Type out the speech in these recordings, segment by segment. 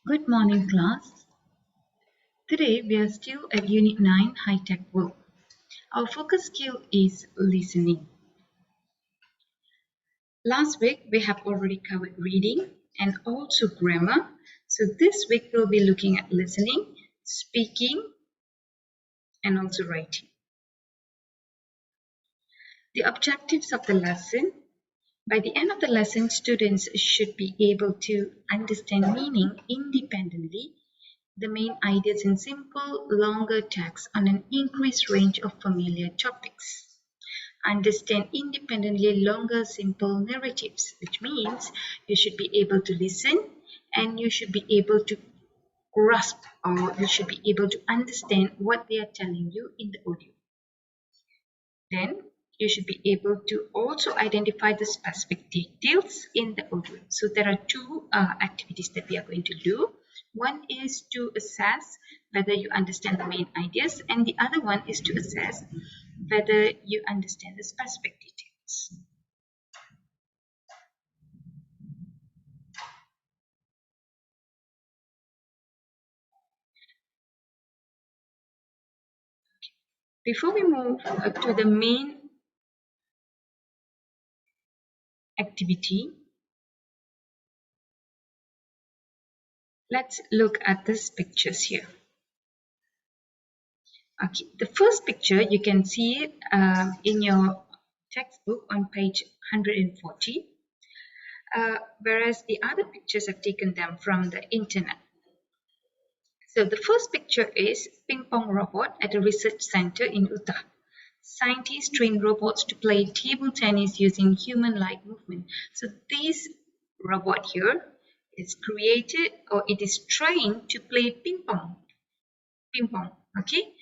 Good morning, class. Today we are still at Unit 9 High-Tech World. Our focus skill is listening. Last week we have already covered reading and also grammar. So this week we'll be looking at listening, speaking, and also writing. The objectives of the lesson. By the end of the lesson, students should be able to understand meaning independently, the main ideas in simple, longer text on an increased range of familiar topics. Understand independently longer, simple narratives, which means you should be able to listen and you should be able to grasp or you should be able to understand what they are telling you in the audio. Then you should be able to also identify the specific details in the audio. So there are two activities that we are going to do. One is to assess whether you understand the main ideas, and the other one is to assess whether you understand the specific details. Before we move to the main activity, let's look at these pictures here. Okay, the first picture you can see it in your textbook on page 140, whereas the other pictures have taken them from the internet. So the first picture is ping pong robot at a research center in Utah. Scientists train robots to play table tennis using human-like movement. So this robot here is created or it is trained to play ping pong. Ping pong, okay?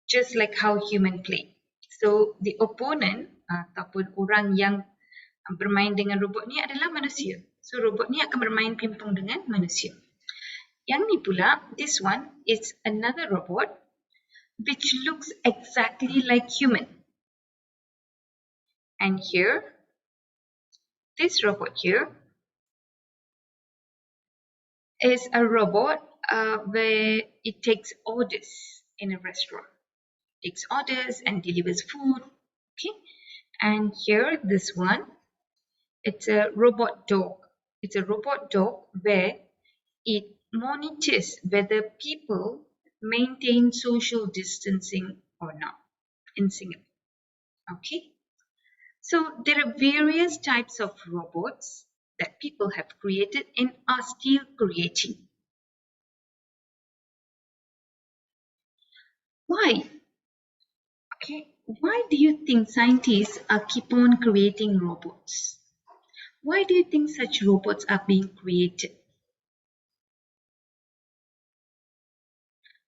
Just like how human play. So the opponent ataupun orang yang bermain dengan robot ni adalah manusia. So robot ni akan bermain ping pong dengan manusia. Yang ni pula, this one is another robot which looks exactly like human. And here, this robot here is a robot where it takes orders in a restaurant. Takes orders and delivers food. Okay, and here this one, it's a robot dog. It's a robot dog where it monitors whether people maintain social distancing or not in Singapore. Okay, so there are various types of robots that people have created and are still creating. Why? Okay, why do you think scientists are keep on creating robots? Why do you think such robots are being created?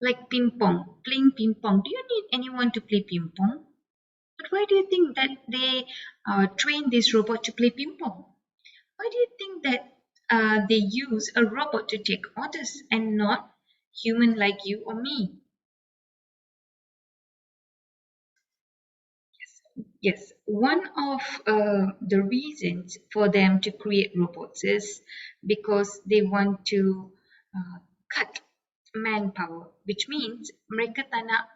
Like ping pong, playing ping pong. Do you need anyone to play ping pong? But why do you think that they train this robot to play ping pong? Why do you think that they use a robot to take orders and not human like you or me? Yes, one of the reasons for them to create robots is because they want to cut manpower, which means mereka tak nak,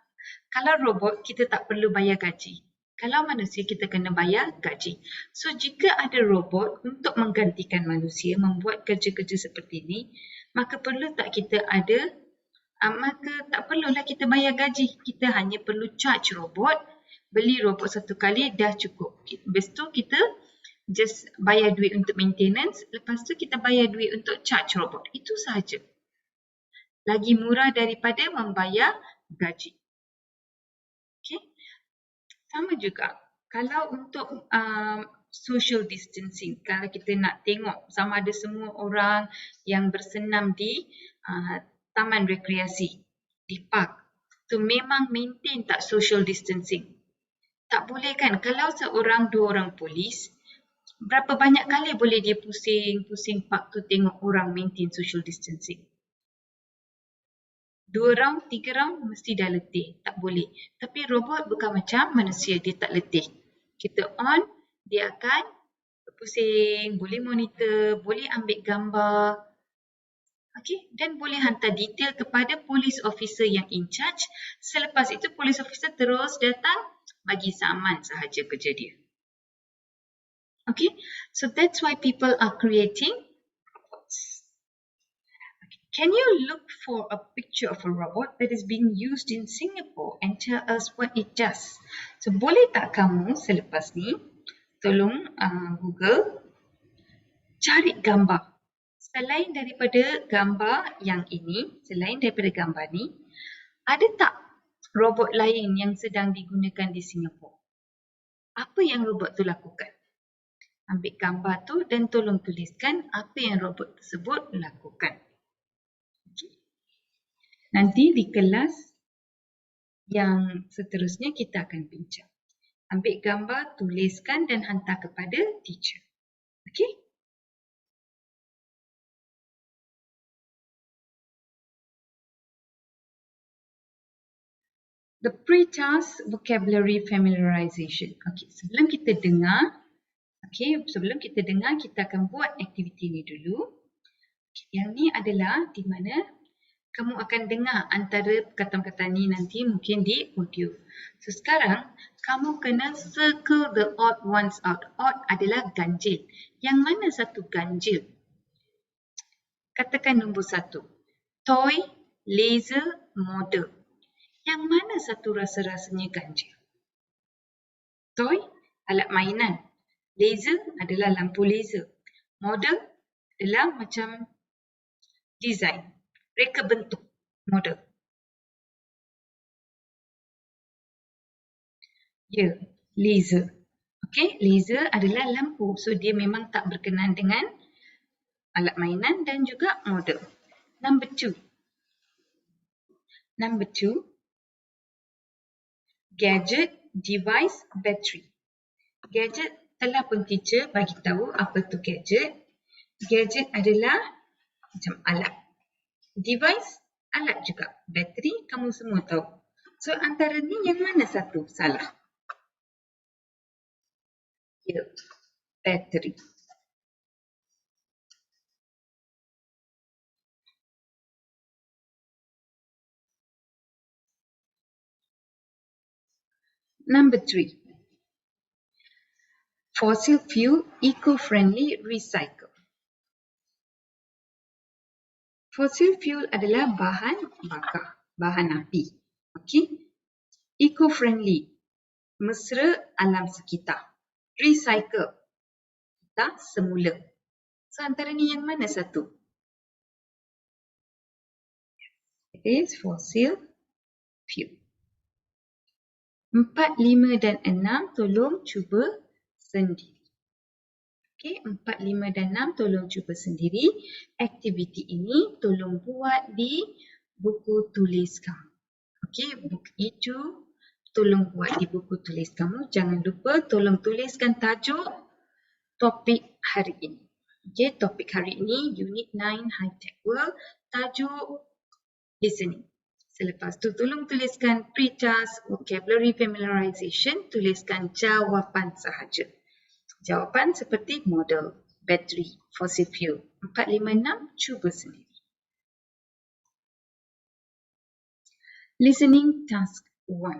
kalau robot kita tak perlu bayar gaji, kalau manusia kita kena bayar gaji. So jika ada robot untuk menggantikan manusia membuat kerja-kerja seperti ini, maka perlu tak kita ada, maka tak perlulah kita bayar gaji, kita hanya perlu charge robot. Beli robot satu kali dah cukup. Lepas tu kita just bayar duit untuk maintenance. Lepas tu kita bayar duit untuk charge robot. Itu sahaja. Lagi murah daripada membayar gaji. Okay. Sama juga. Kalau untuk social distancing. Kalau kita nak tengok sama ada semua orang yang bersenam di taman rekreasi. Di park. Tu memang maintain tak social distancing. Tak boleh kan, kalau seorang, dua orang polis, berapa banyak kali boleh dia pusing park tu tengok orang maintain social distancing? 2 round, 3 round mesti dah letih, tak boleh. Tapi robot bukan macam manusia, dia tak letih. Kita on, dia akan pusing, boleh monitor, boleh ambil gambar. Okey, dan boleh hantar detail kepada police officer yang in charge. Selepas itu police officer terus datang bagi saman sahaja kerja dia. Okay, so that's why people are creating robots. Okay. Can you look for a picture of a robot that is being used in Singapore and tell us what it does? So boleh tak kamu selepas ni tolong Google cari gambar. Selain daripada gambar yang ini, selain daripada gambar ni, ada tak robot lain yang sedang digunakan di Singapura? Apa yang robot tu lakukan? Ambil gambar tu dan tolong tuliskan apa yang robot tersebut lakukan. Okay. Nanti di kelas yang seterusnya kita akan bincang. Ambil gambar, tuliskan dan hantar kepada teacher. Okay? The pre-task vocabulary familiarisation. Okay, sebelum kita dengar, kita akan buat aktiviti ni dulu. Yang ni adalah di mana kamu akan dengar antara perkataan-perkataan ni nanti mungkin di audio. So sekarang kamu kena circle the odd ones out. Odd adalah ganjil. Yang mana satu ganjil? Katakan nombor 1. Toy, laser, model. Yang mana satu rasa-rasanya ganjil? Toy, alat mainan. Laser adalah lampu laser. Model adalah macam design, reka bentuk model. Ya, laser. Okey, laser adalah lampu. So dia memang tak berkenaan dengan alat mainan dan juga model. Number 2. Gadget, device, battery. Gadget telah pun teacher bagi tahu apa tu gadget. Gadget adalah macam alat. Device, alat juga. Battery, kamu semua tahu. So antara ni yang mana satu salah? Ya, battery. Number 3. Fossil fuel, eco-friendly, recycle. Fossil fuel adalah bahan bakar, bahan api. Okey. Eco-friendly, mesra alam sekitar. Recycle, tak semula. So antara ni yang mana satu? It is fossil fuel. 4, 5 dan 6 tolong cuba sendiri. Okey, 4, 5 dan 6 tolong cuba sendiri. Aktiviti ini tolong buat di buku tulis kamu. Okey, buku itu tolong buat di buku tulis kamu. Jangan lupa tolong tuliskan tajuk topik hari ini. Okey, topik hari ini Unit 9 High Tech World, tajuk listening. Selepas tu tolong tuliskan pre-task vocabulary familiarisation, tuliskan jawapan sahaja. Jawapan seperti model, battery, fossil fuel. 4, 5, 6 cuba sendiri. Listening task 1.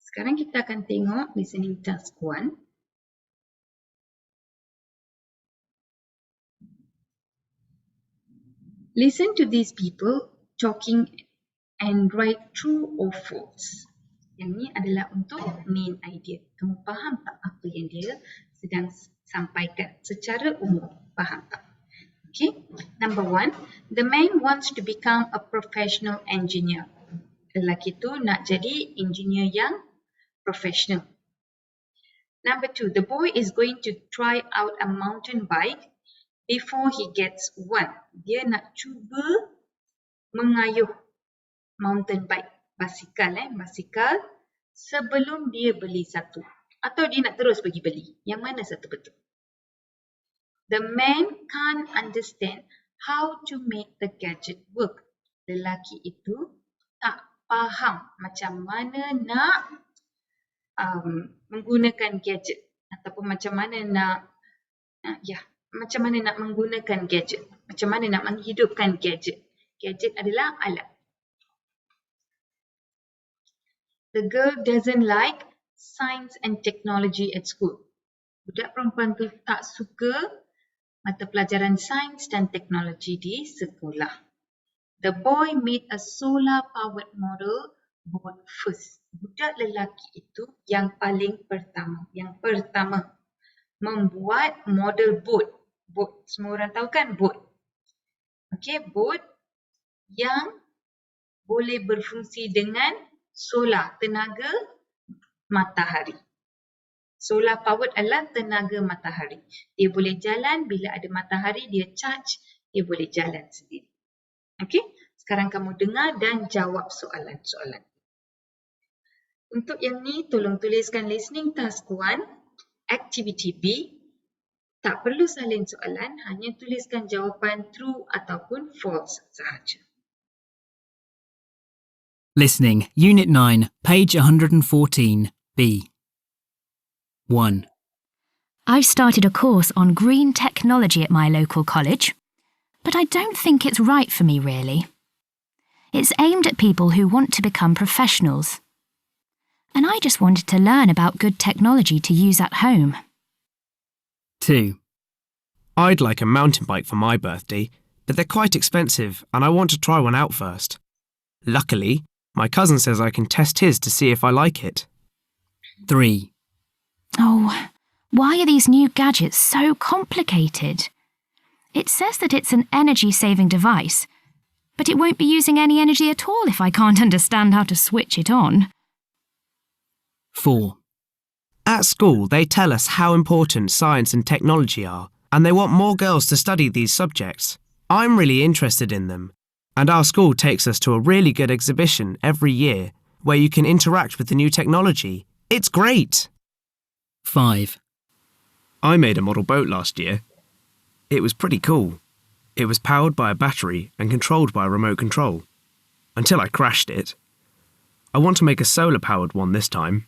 Sekarang kita akan tengok listening task 1. Listen to these people talking and write true or false. Yang ni adalah untuk main idea. Kamu faham tak apa yang dia sedang sampaikan secara umum? Faham tak? Okay. Number 1, the man wants to become a professional engineer. Lelaki tu nak jadi engineer yang professional. Number 2, the boy is going to try out a mountain bike before he gets one. Dia nak cuba mengayuh mountain bike, basikal sebelum dia beli satu. Atau dia nak terus pergi beli. Yang mana satu betul? The man can't understand how to make the gadget work. Lelaki itu tak faham macam mana nak menggunakan gadget ataupun macam mana nak Ya, macam mana nak menggunakan gadget? Macam mana nak menghidupkan gadget? Gadget adalah alat. The girl doesn't like science and technology at school. Budak perempuan tu tak suka mata pelajaran sains dan teknologi di sekolah. The boy made a solar-powered model boat first. Budak lelaki itu yang paling pertama. Yang pertama membuat model boat. Boat, semua orang tahu kan boat? Okey, boat yang boleh berfungsi dengan solar, tenaga matahari. Solar powered adalah tenaga matahari. Dia boleh jalan bila ada matahari, dia charge, dia boleh jalan sendiri. Okey, sekarang kamu dengar dan jawab soalan-soalan. Untuk yang ni, tolong tuliskan listening task 1, activity B. Tak perlu salin soalan, hanya tuliskan jawapan true ataupun false sahaja. Listening, Unit 9, page 114, B. 1. I've started a course on green technology at my local college, but I don't think it's right for me, really. It's aimed at people who want to become professionals. And I just wanted to learn about good technology to use at home. 2. I'd like a mountain bike for my birthday, but they're quite expensive and I want to try one out first. Luckily, my cousin says I can test his to see if I like it. 3. Oh, why are these new gadgets so complicated? It says that it's an energy-saving device, but it won't be using any energy at all if I can't understand how to switch it on. 4. At school, they tell us how important science and technology are, and they want more girls to study these subjects. I'm really interested in them, and our school takes us to a really good exhibition every year where you can interact with the new technology. It's great! 5. I made a model boat last year. It was pretty cool. It was powered by a battery and controlled by a remote control. Until I crashed it. I want to make a solar-powered one this time.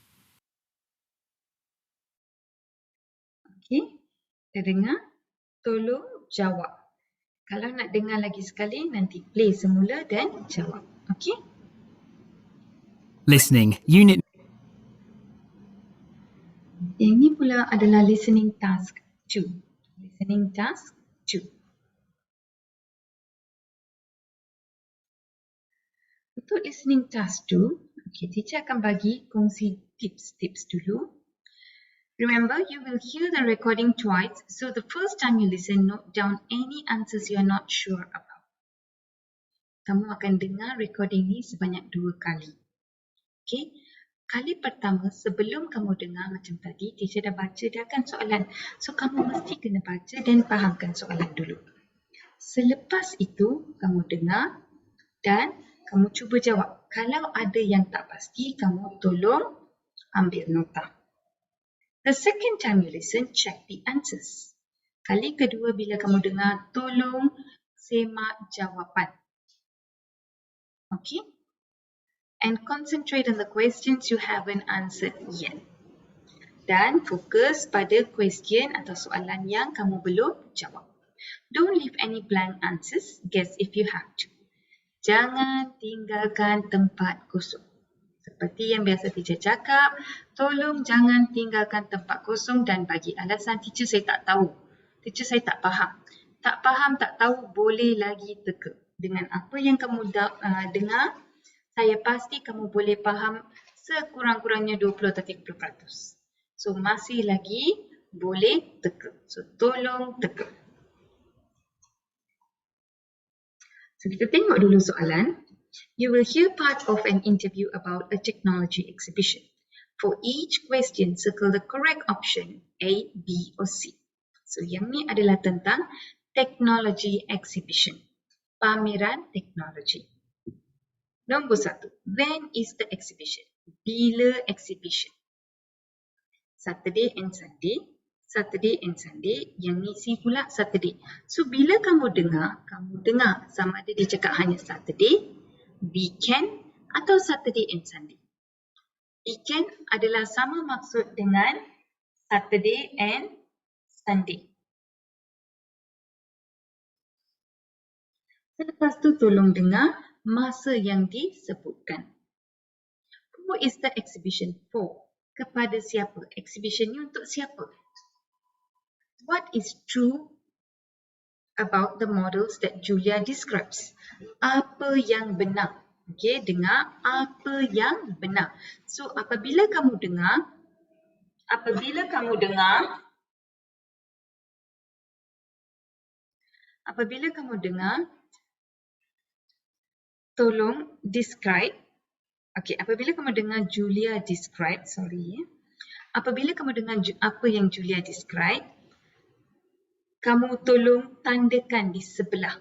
Okey, dah dengar? Tolong jawab. Kalau nak dengar lagi sekali, nanti play semula dan jawab. Okey? Listening, Unit Yang ni pula adalah listening task 2. Listening task 2. Untuk listening task 2, teacher akan bagi kongsi tips-tips dulu. Remember, you will hear the recording twice, so the first time you listen, note down any answers you are not sure about. Kamu akan dengar recording ni sebanyak 2 kali. Okay? Kali pertama, sebelum kamu dengar macam tadi, teacher dah bacakan soalan. So, kamu mesti kena baca dan fahamkan soalan dulu. Selepas itu, kamu dengar dan kamu cuba jawab. Kalau ada yang tak pasti, kamu tolong ambil nota. The second time you listen, check the answers. Kali kedua bila kamu dengar, tolong semak jawapan. Okay? And concentrate on the questions you haven't answered yet. Dan fokus pada question atau soalan yang kamu belum jawab. Don't leave any blank answers. Guess if you have to. Jangan tinggalkan tempat kosong. Seperti yang biasa teacher cakap, tolong jangan tinggalkan tempat kosong dan bagi alasan teacher saya tak tahu. Teacher saya tak faham. Tak faham, tak tahu, boleh lagi teka. Dengan apa yang kamu dengar, saya pasti kamu boleh faham sekurang-kurangnya 20 atau 30%. So, masih lagi boleh teka. So, tolong teka. So, kita tengok dulu soalan. You will hear part of an interview about a technology exhibition. For each question, circle the correct option A, B or C. So, yang ni adalah tentang technology exhibition. Pameran teknologi. Nombor 1. When is the exhibition? Bila exhibition? Saturday and Sunday. Saturday and Sunday. Yang ni C pula Saturday. So, bila kamu dengar sama ada dia cakap hanya Saturday, weekend atau Saturday and Sunday. Weekend adalah sama maksud dengan Saturday and Sunday. Selepas tu tolong dengar masa yang disebutkan. Who is the exhibition for? Kepada siapa? Exhibition ni untuk siapa? What is true about the models that Julia describes? Apa yang benar? Okey, dengar apa yang benar. So apabila kamu dengar, tolong describe. Okey, apabila kamu dengar Julia describe, apabila kamu dengar apa yang Julia describe, kamu tolong tandakan di sebelah.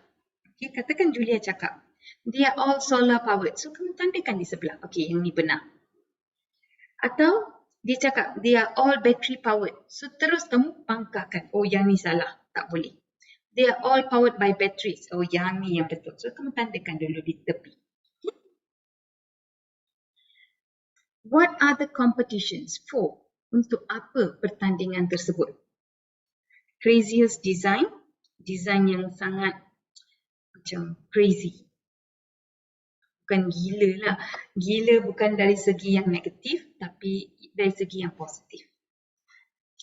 Okey, katakan Julia cakap, they are all solar powered. So kamu tandakan di sebelah. Okey, yang ni benar. Atau dia cakap, they are all battery powered. So terus kamu pangkahkan. Oh, yang ni salah. Tak boleh. They are all powered by batteries. Oh, yang ni yang betul. So kamu tandakan dulu di tepi. What are the competitions for? Untuk apa pertandingan tersebut? Craziest design. Design yang sangat macam crazy. Bukan gila lah. Gila bukan dari segi yang negatif, tapi dari segi yang positif.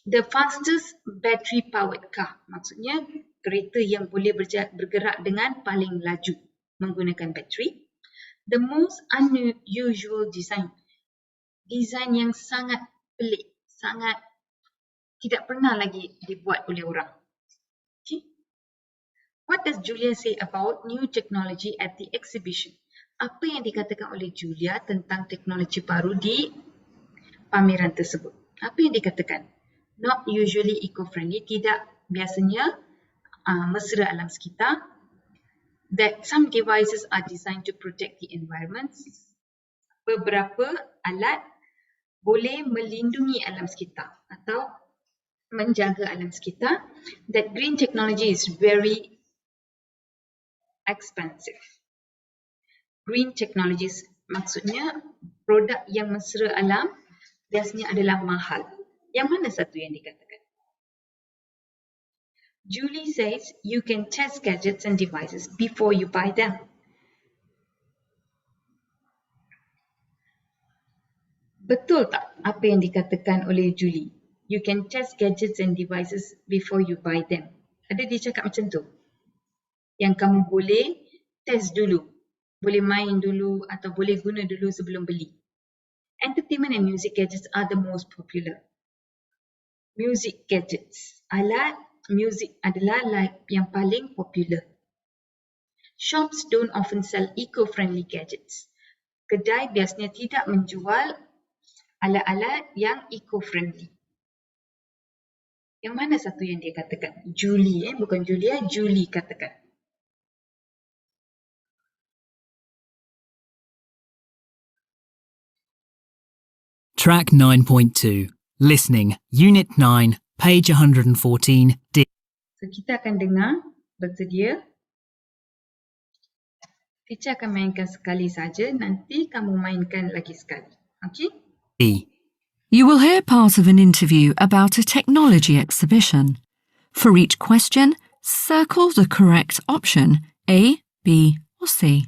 The fastest battery powered car. Maksudnya kereta yang boleh bergerak dengan paling laju menggunakan bateri. The most unusual design. Design yang sangat pelik, sangat tidak pernah lagi dibuat oleh orang. Okay. What does Julia say about new technology at the exhibition? Apa yang dikatakan oleh Julia tentang teknologi baru di pameran tersebut? Apa yang dikatakan? Not usually eco-friendly, tidak biasanya mesra alam sekitar. That some devices are designed to protect the environment. Beberapa alat boleh melindungi alam sekitar atau menjaga alam sekitar. That green technology is very expensive. Green technologies maksudnya produk yang mesra alam biasanya adalah mahal. Yang mana satu yang dikatakan? Julie says you can test gadgets and devices before you buy them. Betul tak apa yang dikatakan oleh Julie? You can test gadgets and devices before you buy them. Ada dia cakap macam tu? Yang kamu boleh test dulu, boleh main dulu atau boleh guna dulu sebelum beli. Entertainment and music gadgets are the most popular. Music gadgets, alat music adalah yang paling popular. Shops don't often sell eco-friendly gadgets. Kedai biasanya tidak menjual alat-alat yang eco-friendly. Yang mana satu yang dia katakan? Julie, bukan Julia, Julie katakan. Track 9.2. Listening. Unit 9, page 114. So kita akan dengar, bersedia. Teacher akan mainkan sekali saja, nanti kamu mainkan lagi sekali. Okay? E. You will hear part of an interview about a technology exhibition. For each question, circle the correct option, A, B or C.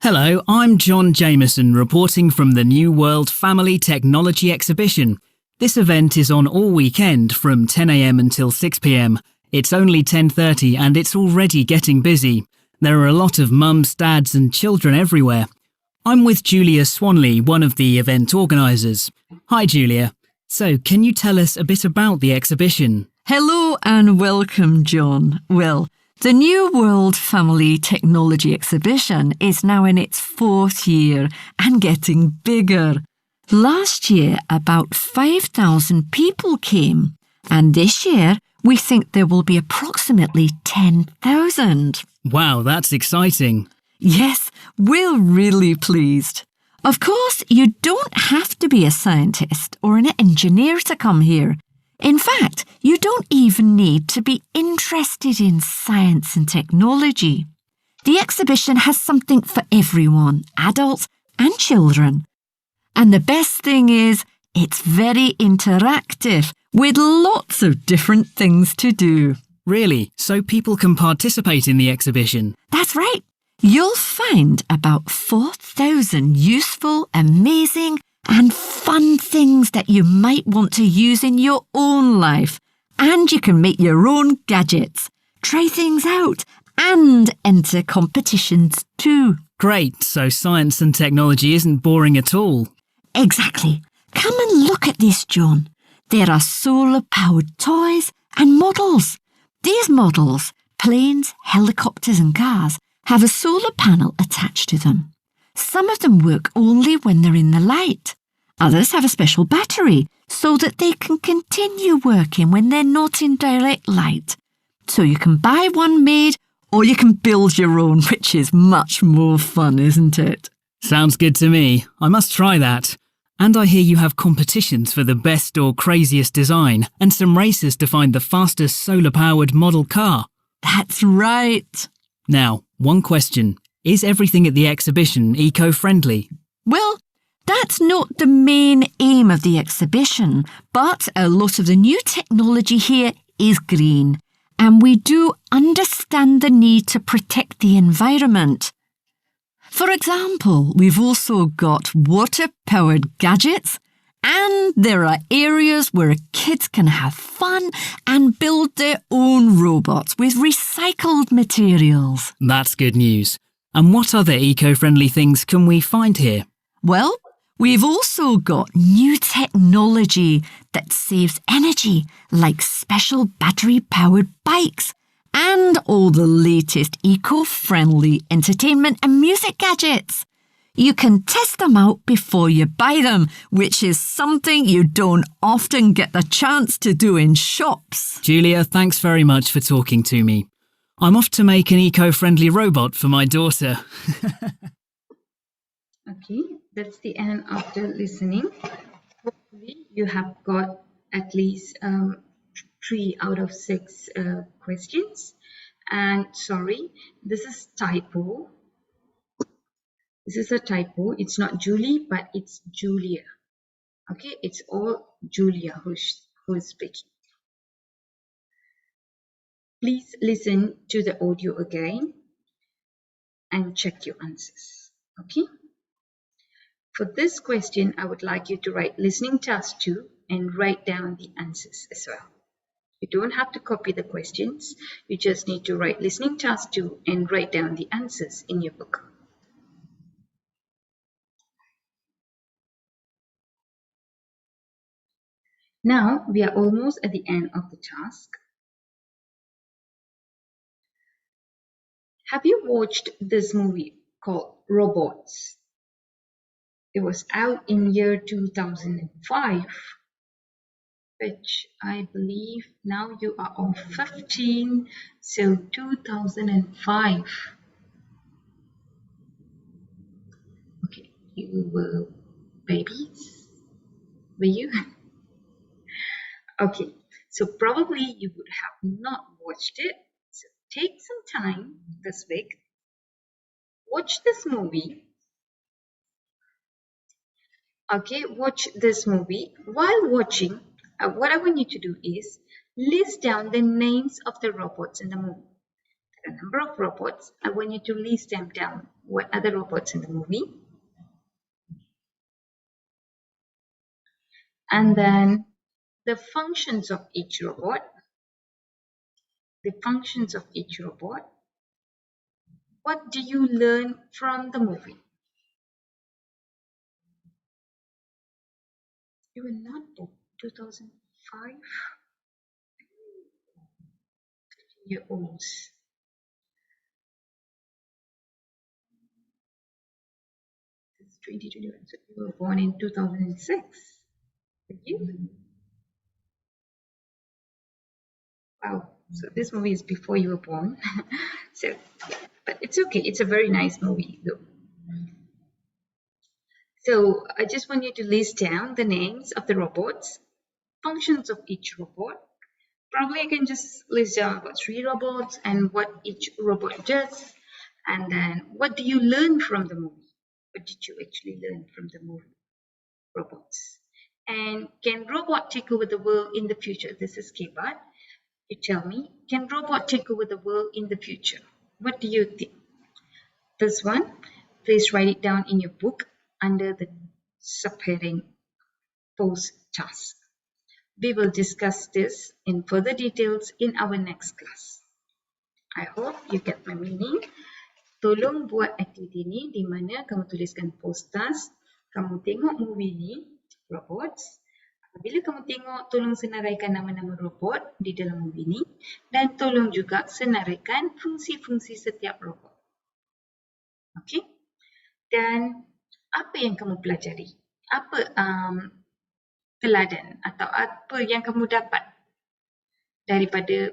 Hello, I'm John Jameson reporting from the New World Family Technology Exhibition. This event is on all weekend from 10 a.m. until 6 p.m. It's only 10:30 and it's already getting busy. There are a lot of mums, dads and children everywhere. I'm with Julia Swanley, one of the event organisers. Hi Julia. So, can you tell us a bit about the exhibition? Hello and welcome, John. Well, the New World Family Technology Exhibition is now in its 4th year and getting bigger. Last year, about 5,000 people came, and this year we think there will be approximately 10,000. Wow, that's exciting. Yes, we're really pleased. Of course, you don't have to be a scientist or an engineer to come here. In fact, you don't even need to be interested in science and technology. The exhibition has something for everyone, adults and children. And the best thing is, it's very interactive with lots of different things to do. Really? So people can participate in the exhibition? That's right. You'll find about 4,000 useful, amazing, and fun things that you might want to use in your own life. And you can make your own gadgets, try things out, and enter competitions too. Great, so science and technology isn't boring at all. Exactly. Come and look at this, John. There are solar-powered toys and models. These models, planes, helicopters and cars, have a solar panel attached to them. Some of them work only when they're in the light. Others have a special battery so that they can continue working when they're not in direct light. So you can buy one made or you can build your own, which is much more fun, isn't it? Sounds good to me. I must try that. And I hear you have competitions for the best or craziest design and some races to find the fastest solar-powered model car. That's right. Now, one question. Is everything at the exhibition eco-friendly? Well, that's not the main aim of the exhibition, but a lot of the new technology here is green, and we do understand the need to protect the environment. For example, we've also got water-powered gadgets, and there are areas where kids can have fun and build their own robots with recycled materials. That's good news. And what other eco-friendly things can we find here? Well, we've also got new technology that saves energy, like special battery-powered bikes, and all the latest eco-friendly entertainment and music gadgets. You can test them out before you buy them, which is something you don't often get the chance to do in shops. Julia, thanks very much for talking to me. I'm off to make an eco-friendly robot for my daughter. Okay, that's the end of the listening. Hopefully you have got at least 3 out of 6 questions. And sorry, this is typo. This is a typo. It's not Julie, but it's Julia. Okay, it's all Julia who is speaking. Please listen to the audio again and check your answers. Okay. For this question, I would like you to write listening task 2 and write down the answers as well. You don't have to copy the questions. You just need to write listening task 2 and write down the answers in your book. Now we are almost at the end of the task. Have you watched this movie called Robots? It was out in year 2005, which I believe now you are all 15, so 2005. Okay, you were babies, were you? Okay, so probably you would have not watched it. So take some time this week, watch this movie. Okay, watch this movie. While watching, what I want you to do is list down the names of the robots in the movie. There are a number of robots. I want you to list them down. What are the robots in the movie? And then the functions of each robot. The functions of each robot. What do you learn from the movie? You were not born 2005? 15-year-olds. It's 2021, so you were born in 2006. Were you? Wow, so this movie is before you were born. So, but it's okay. It's a very nice movie though. So I just want you to list down the names of the robots, functions of each robot. Probably I can just list down about 3 robots and what each robot does. And then what do you learn from the movie? What did you actually learn from the movie? Robots. And can robot take over the world in the future? This is Kebat. You tell me, can robot take over the world in the future? What do you think? This one, please write it down in your book under the subheading Post Task. We will discuss this in further details in our next class. I hope you get my meaning. Tolong buat aktiviti ni di mana kamu tuliskan post task, kamu tengok movie ni, robots. Bila kamu tengok, tolong senaraikan nama-nama robot di dalam movie ni dan tolong juga senaraikan fungsi-fungsi setiap robot. Okey? Dan apa yang kamu pelajari? Apa teladan atau apa yang kamu dapat daripada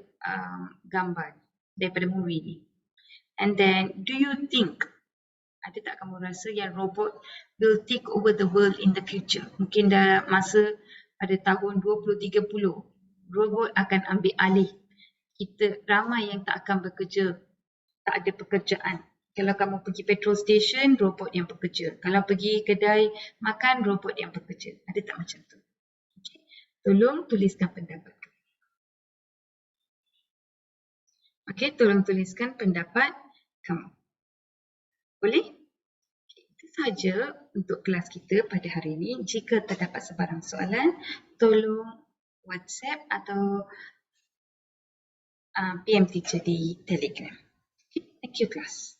gambar, daripada movie ni? And then, do you think, ada tak kamu rasa yang robot will take over the world in the future? Mungkin dah masa pada tahun 2030, robot akan ambil alih. Kita ramai yang tak akan bekerja, tak ada pekerjaan. Kalau kamu pergi petrol station, robot yang bekerja. Kalau pergi kedai makan, robot yang bekerja. Ada tak macam tu? Okay. Tolong tuliskan pendapat. Okey, tolong tuliskan pendapat kamu. Boleh? Okay, itu sahaja untuk kelas kita pada hari ini. Jika terdapat sebarang soalan, tolong WhatsApp atau PM teacher di Telegram. Okay, thank you, class.